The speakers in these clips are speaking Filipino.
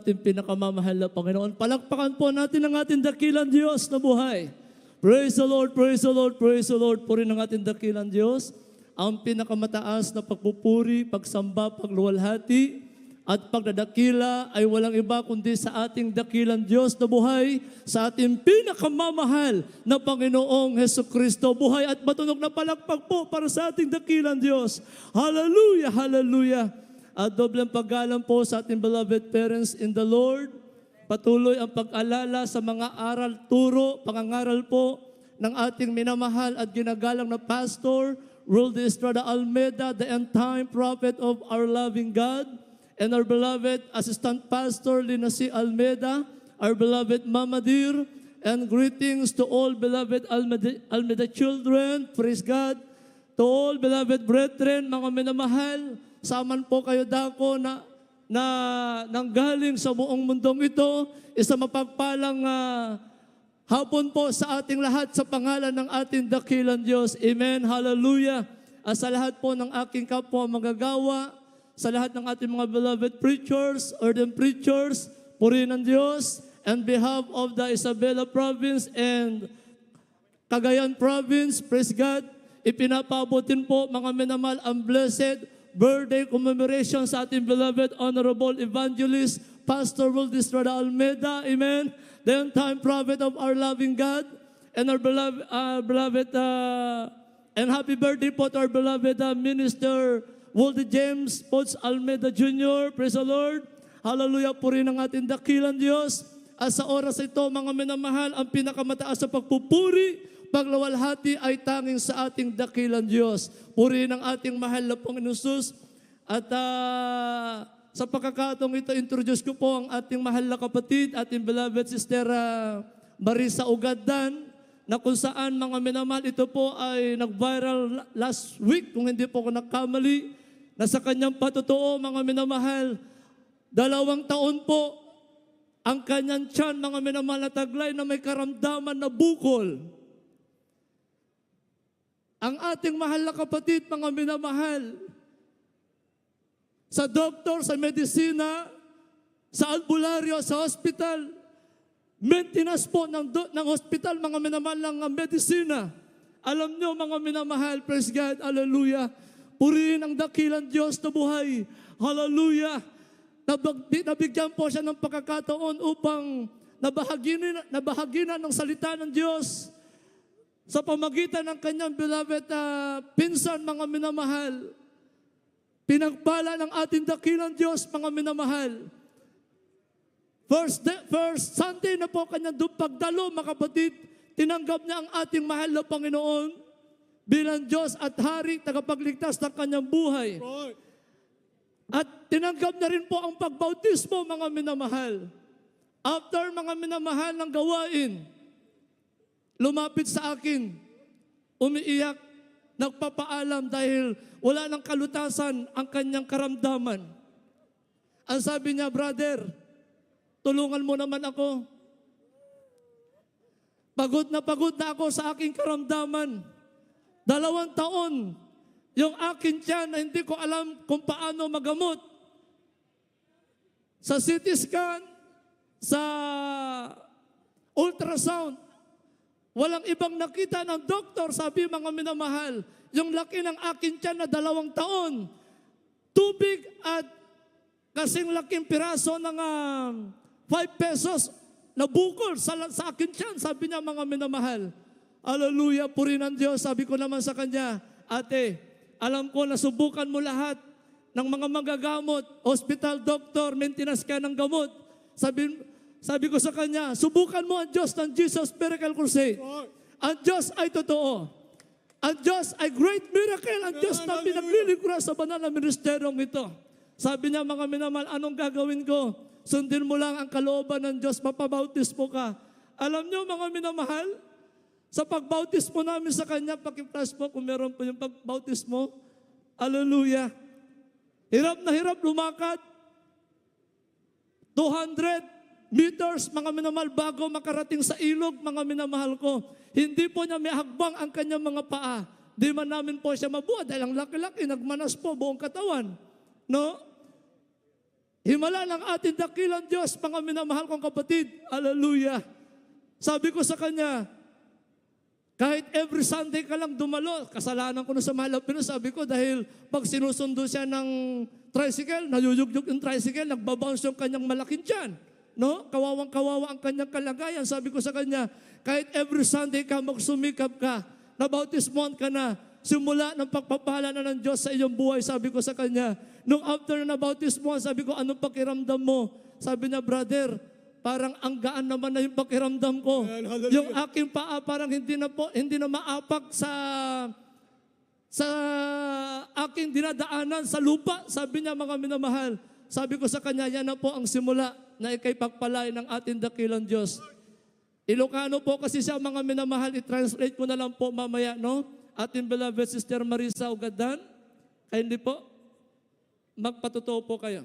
ating pinakamamahal na Panginoon. Palakpakan po natin ang ating dakilang Diyos na buhay. Praise the Lord, praise the Lord, praise the Lord. Puri ng ating dakilang Diyos. Ang pinakamataas na pagpupuri, pagsamba, pagluwalhati, at pagdadakila ay walang iba kundi sa ating dakilang Diyos na buhay, sa ating pinakamamahal na Panginoong Hesukristo. Buhay at matunog na palakpak po para sa ating dakilang Diyos. Hallelujah, hallelujah. At dobleng paggalang po sa ating beloved parents in the Lord. Patuloy ang pag-alala sa mga aral, turo, pangangaral po ng ating minamahal at ginagalang na Pastor Roldy Estrada Almeda, the end-time prophet of our loving God, and our beloved Assistant Pastor Lina C. Almeda, our beloved Mama Dear, and greetings to all beloved Almeda children, praise God, to all beloved brethren, mga minamahal, saman po kayo dako na nanggaling sa buong mundong ito, isa mapagpalang hapon po sa ating lahat sa pangalan ng ating dakilang Diyos. Amen, hallelujah. Sa lahat po ng aking kapwa magagawa, sa lahat ng ating mga beloved preachers, ordained preachers, purihin ng Diyos, on behalf of the Isabela Province and Cagayan Province, praise God, ipinapabutin po mga minamahal ang blessed birthday commemoration sa ating beloved Honorable Evangelist, Pastor Roldy Estrada Almeda, amen, the end-time prophet of our loving God, and our beloved and happy birthday po to our beloved Minister Waldy James Potts Almeda Jr. Praise the Lord. Hallelujah. Puri ng ating dakilang Diyos. At sa oras ito, mga minamahal, ang pinakamataas sa pagpupuri, paglawalhati ay tanging sa ating dakilang Diyos. Puri ng ating mahal na Panginoon Jesus. At sa pagkakataong ito, introduce ko po ang ating mahal na kapatid, ating beloved Sister Marisa Ugadan, na kung saan mga minamahal, ito po ay nag-viral last week, kung hindi po ako nagkamali, na sa kanyang patotoo, mga minamahal, 2 taon po ang kanyang tiyan, mga minamahal na taglay na may karamdaman na bukol. Ang ating mahal na kapatid, mga minamahal, sa doktor, sa medisina, sa albularyo, sa hospital, maintenance po ng hospital, mga minamahal ng medisina. Alam nyo, mga minamahal, praise God, hallelujah. Purihin ang dakilang Diyos na buhay. Hallelujah. Nabigyan po siya ng pagkakataon upang nabahagina ng salita ng Diyos sa pamagitan ng kanyang beloved pinsan, mga minamahal. Pinagpala ng ating dakilang Diyos, mga minamahal. First Sunday na po kanyang pagdalo, mga kapatid, tinanggap niya ang ating mahal na Panginoon bilang Diyos at Hari, tagapagligtas ng kanyang buhay. At tinanggap na rin po ang pagbautismo, mga minamahal. After mga minamahal ng gawain, lumapit sa akin, umiiyak, nagpapaalam dahil wala ng kalutasan ang kanyang karamdaman. Ang sabi niya, brother, tulungan mo naman ako. Pagod na ako sa aking karamdaman. 2 taon, yung akin tiyan na hindi ko alam kung paano magamot. Sa CT scan, sa ultrasound, walang ibang nakita ng doktor, sabi mga minamahal, yung laki ng akin tiyan na 2 taon, tubig at kasing laking piraso ng 5 pesos na bukol sa akin tiyan, sabi niya mga minamahal. Hallelujah, puri ng Diyos. Sabi ko naman sa kanya, ate, alam ko na subukan mo lahat ng mga magagamot, hospital, doctor, maintenance ka ng gamot. Sabi ko sa kanya, subukan mo ang Diyos ng Jesus Miracle Crusade. Ang Diyos ay totoo. Ang Diyos ay great miracle. Ang Diyos na pinagliligtas sa banal na ministeryong ito. Sabi niya, mga minamahal, anong gagawin ko? Sundin mo lang ang kalooban ng Diyos, mapabautismo ka. Alam niyo, mga minamahal, sa pagbautismo namin sa kanya, paki-flash po kung meron po yung pagbautismo. Hallelujah. Hirap na hirap lumakad. 200 meters, mga minamahal, bago makarating sa ilog, mga minamahal ko. Hindi po niya may hagbang ang kanyang mga paa. Di man namin po siya mabuhat dahil ang laki-laki, nagmanas po buong katawan. No? Himala ng ating dakilang Diyos, mga minamahal kong kapatid. Hallelujah. Sabi ko sa kanya, kahit every Sunday ka lang dumalo, kasalanan ko na sa Mahal Pino, sabi ko, dahil pag sinusundo siya ng tricycle, nayuyugyug yung tricycle, nagbabounce yung kanyang malaking tiyan. No? Kawawang-kawawa ang kanyang kalagayan. Sabi ko sa kanya, kahit every Sunday ka magsumikap ka, nabautismohan ka na, simula ng pagpapala na ng Diyos sa iyong buhay, sabi ko sa kanya, nung after na nabautismohan, sabi ko, anong pakiramdam mo? Sabi niya, brother, parang ang gaan naman na yung pakiramdam ko. Yung aking paa parang hindi na maapak sa aking dinadaanan sa lupa. Sabi niya, mga minamahal, sabi ko sa kanya, yan na po ang simula na ikay pagpalain ng ating dakilang Diyos. Ilocano po kasi siya, mga minamahal, i-translate ko na lang po mamaya, no? Ating beloved Sister Marisa Ugadan, kindly po, magpatotoo po kayo.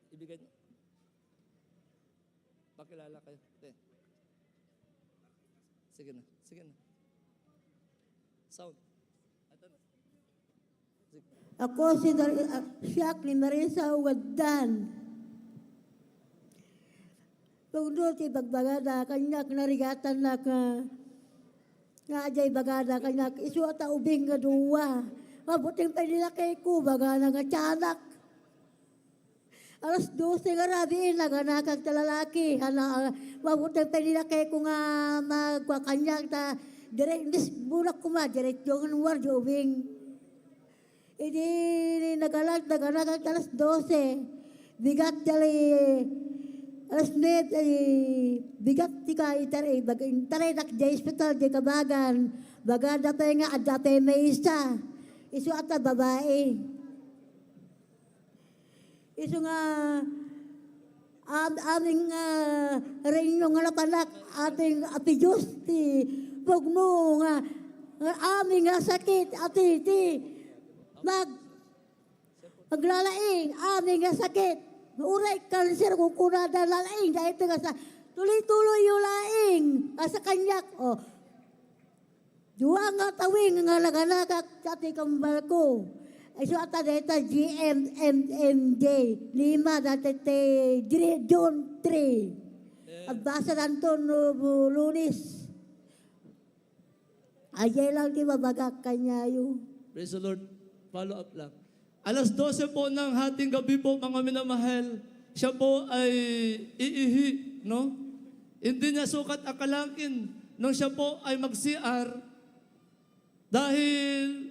Ibigay niyo. Pakilala kayo. Sige na, sige na. Sound. Ako si Shakli Marisa Ugadan. Tungdo ti bagbagada kanyak narigatan na nga ajay bagada kanyak isu ata ubing nga duwa. Mabuting pa nila kay ko bagana nga tiyanak. Alas 12 nga rabi naganakag ta lalaki. Mabuting pa nila kay ko nga magwakanyak ta direct dis bulak ko ma direct yung war ubing. Idi naganakag alas 12. Bigat jali alas net bigat tika itare nak di hospital di kabagan bagada pa nga adda pa may isa isu ata babae isu nga aming reino nga napanak ating api Diyos ti pugno nga aming nga sakit ati maglalaing aming nga sakit uray kanser kung kunada laing dahil ito nga sa tuloy-tuloy yung laing sa kanyak. O, dua nga tawing nga laganakak sa ating kambal ko. Ay so ata dito GMMMJ 5 dati June 3. At basa nanto no Lunes. Ayay lang di mabagak kanya yun. Praise the Lord. Follow up lang. Alas 12 po ng hating gabi po, mga minamahal, siya po ay iihi, no? Hindi niya sukat akalangin nung siya po ay mag-CR dahil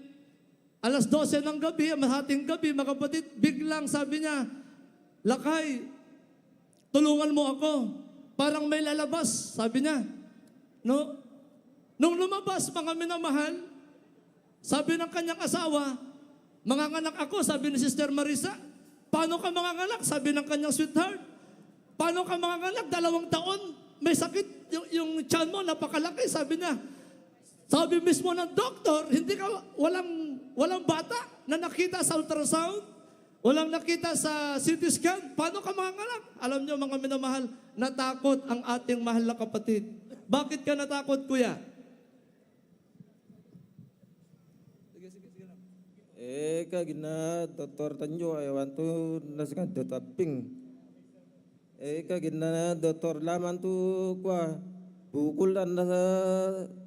alas 12 ng gabi, hating gabi, mga kapatid, biglang sabi niya, Lakay, tulungan mo ako. Parang may lalabas, sabi niya. No? Nung lumabas, mga minamahal, sabi ng kanyang asawa, manganganak ako, sabi ni Sister Marisa. Paano ka manganganak? Sabi ng kanyang sweetheart. Paano ka manganganak? 2 taon, may sakit yung tiyan mo, napakalaki, sabi niya. Sabi mismo ng doktor, hindi ka, walang bata na nakita sa ultrasound, walang nakita sa CT scan. Paano ka manganganak? Alam niyo, mga minamahal, natakot ang ating mahal na kapatid. Bakit ka natakot, kuya? Gina Dr. Tanjo ayawan tu naskan tetaping. Gina Dr. Laman tu kwa bukul anda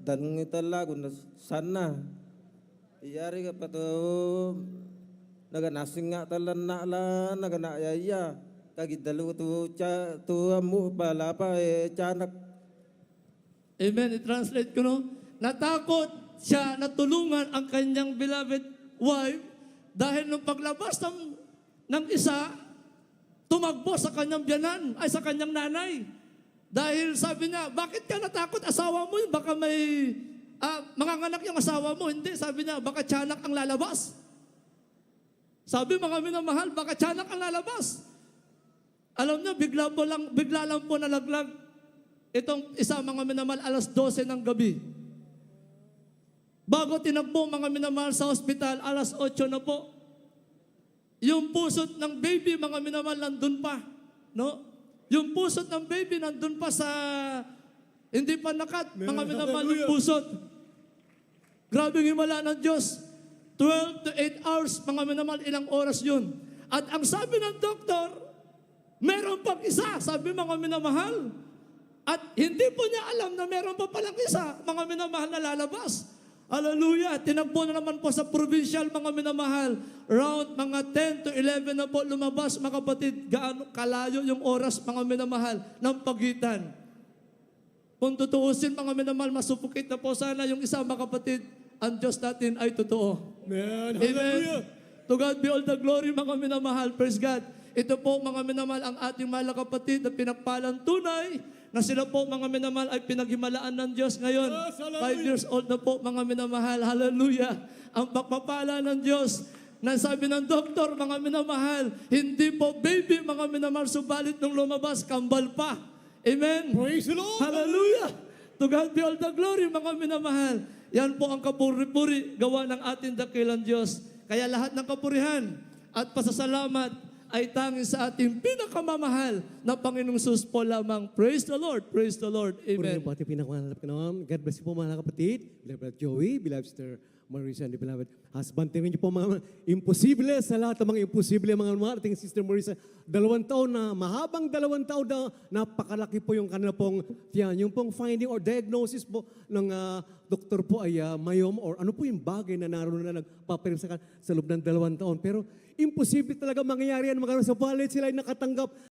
dan ngitala guna sana. Iyari ka pato naga nasinga talan na la naga na ya kagidalu tu amu palapa canak. Amen. I-translate ko, no? Natakot siya na tulungan ang kanyang beloved wife dahil nung paglabas ng isa, tumagbo sa kanyang biyanan, ay sa kanyang nanay. Dahil sabi niya, bakit ka natakot? Asawa mo yun, baka may manganganak yung asawa mo. Hindi, sabi niya, baka tiyanak ang lalabas. Sabi, mga minamahal, baka tiyanak ang lalabas. Alam niyo, bigla lang po nalaglag itong isa, mga minamahal, alas 12 ng gabi. Bago tinagbo, mga minamahal, sa hospital, alas 8 na po. Yung pusot ng baby, mga minamahal, nandun pa. No? Yung pusot ng baby, nandun pa sa, hindi pa nakat, mga minamahal, yung pusot. Grabing himala ng Diyos. 12 to 8 hours, mga minamahal, ilang oras yun. At ang sabi ng doktor, meron pang isa, sabi mga minamahal. At hindi po niya alam na meron pa palang isa, mga minamahal na lalabas. Hallelujah! Tinagpo na naman po sa provincial, mga minamahal. Round mga 10 to 11 na po lumabas, mga kapatid. Gaano kalayo yung oras, mga minamahal, ng pagitan. Kung tutuusin, mga minamahal, masupukit na po sana yung isa, mga kapatid. Ang Diyos natin ay totoo. Amen. Amen. To God be all the glory, mga minamahal. Praise God. Ito po, mga minamahal, ang ating mahal na kapatid na pinagpalang tunay na sila po, mga minamahal, ay pinaghimalaan ng Diyos ngayon. Yes, hallelujah. 5 years old na po, mga minamahal. Hallelujah. Ang pagpapala ng Diyos na sabi ng doktor, mga minamahal, hindi po baby, mga minamahal, subalit nung lumabas, kambal pa. Amen. Praise the Lord. Hallelujah. To God be all the glory, mga minamahal. Yan po ang kapuri-puri gawa ng ating dakilang Diyos. Kaya lahat ng kapurihan at pasasalamat ay tanging sa ating pinakamamahal na Panginoong Sus po lamang. Praise the Lord. Praise the Lord. Purihin Amen. po ating pinakamanalap ka naman. God bless you po mga kapatid. Beloved Joey, beloved Sister Marisa, and the beloved husband. Tingnan niyo po mga imposible sa lahat ng mga imposible mga mga ating Sister Marisa. 2 taon na, mahabang 2 taon na napakalaki po yung kanila pong tiyan. Yung pong finding or diagnosis po ng doktor po ay mayom or ano po yung bagay na naroon na nagpaparim sa loob ng 2 taon. Pero imposible talaga mangyayari yan mga sa wallet sila ay nakatanggap